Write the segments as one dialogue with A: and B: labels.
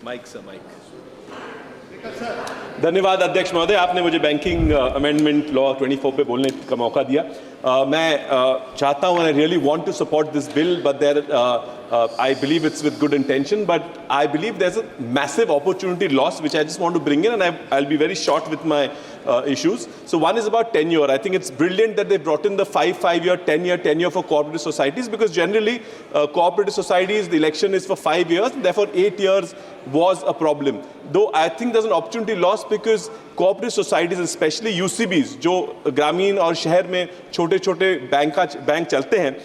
A: Mic sir, mic. धन्यवाद अध्यक्ष महोदय, आपने मुझे बैंकिंग अमेंडमेंट लॉ 24 पे बोलने का मौका दिया। मैं चाहता हूँ, I really want to support this bill, but there I believe it's with good intention, but I believe there's a massive opportunity loss which I just want to bring in, and I'll be very short with my issues. So one is about tenure. I think it's brilliant that they brought in the 5-year, 10-year tenure for cooperative societies, because generally cooperative societies, the election is for 5 years, and therefore 8 years was a problem. Though I think there's an opportunity loss because cooperative societies, especially UCBs, जो ग्रामीण और शहर में छोटे छोटे bank चलते हैं,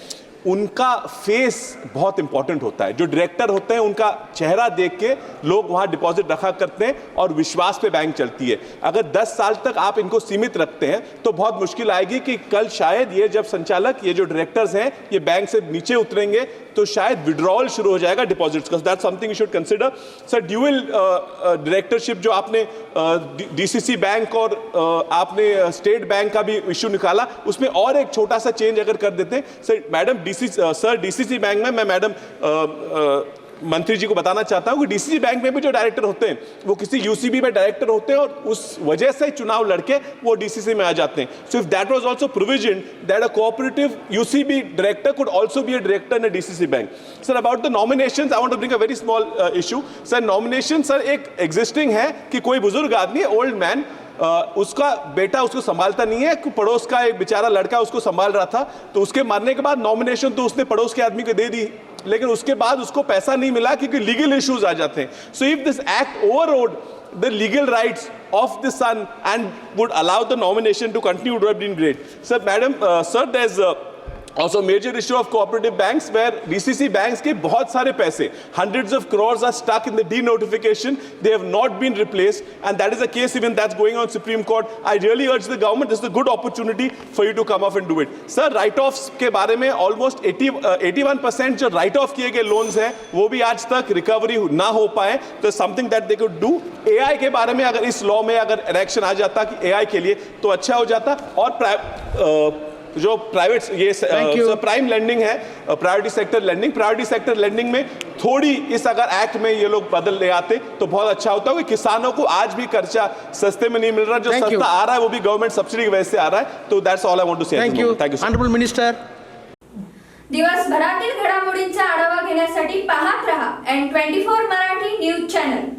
A: उनका फेस बहुत इंपॉर्टेंट होता है। जो डायरेक्टर होते हैं उनका चेहरा देख के लोग वहाँ डिपॉजिट रखा करते हैं और विश्वास पे बैंक चलती है। अगर 10 साल तक आप इनको सीमित रखते हैं तो बहुत मुश्किल आएगी कि कल शायद ये जब संचालक, ये जो डायरेक्टर्स हैं, ये बैंक से नीचे उतरेंगे तो शायद विड्रॉल शुरू हो जाएगा डिपॉजिट्स का। That's something you should consider. Sir, dual directorship जो आपने डीसीसी बैंक और आपने स्टेट बैंक का भी इश्यू निकाला, उसमें और एक छोटा सा चेंज अगर कर देते हैं। सर, मैडम डीसीसी बैंक में मैं मैडम मंत्री जी को बताना चाहता हूं कि डीसीसी बैंक में भी जो डायरेक्टर होते हैं वो किसी यूसीबी में डायरेक्टर होते हैं और उस वजह से चुनाव लड़के वो डीसीसी में आ जाते हैं। So if that was also provision that a cooperative UCB director could also be a director in a DCC bank. Sir, about the nominations I want to bring a very small issue. Sir, nomination sir एक existing है कि कोई बुजुर्ग आदमी, old man, उसका बेटा उसको संभालता नहीं है, पड़ोस का एक बेचारा लड़का उसको संभाल रहा था, तो उसके मरने के बाद नॉमिनेशन तो उसने पड़ोस के आदमी को दे दी, लेकिन उसके बाद उसको पैसा नहीं मिला क्योंकि लीगल इश्यूज आ जाते हैं। So if this act overrode the legal rights of the son and would allow the nomination to continue, would have been great. Sir, madam, sir, there's also major issue of cooperative banks where DCC banks के बहुत सारे पैसे, hundreds of crores are stuck in the denotification. They have not been replaced, and that is a case even that's going on Supreme Court. I really urge the government, this is a good opportunity for you to come off and do it. Sir, write-offs के बारे में almost 81% जो write-off किए गए loans हैं वो भी आज तक recovery ना हो पाए, तो something that they could do. AI के बारे में अगर इस law में अगर election आ जाता कि AI के लिए तो अच्छा हो जाता। और जो प्राइवेट ये प्राइम लेंडिंग है, प्रायोरिटी सेक्टर लेंडिंग में थोड़ी इस अगर एक्ट में ये लोग बदल ले आते तो बहुत अच्छा होता है। किसानों को आज भी कर्जा सस्ते में नहीं मिल रहा, जो सस्ता आ रहा है वो भी गवर्नमेंट सब्सिडी की वजह से आ रहा है। तो that's all I want to say.
B: Thank you honourable minister.
C: दिवसभरातील घडामोडींचा आढावा घेण्यासाठी पाहत रहा N24 मराठी न्यूज चॅनल।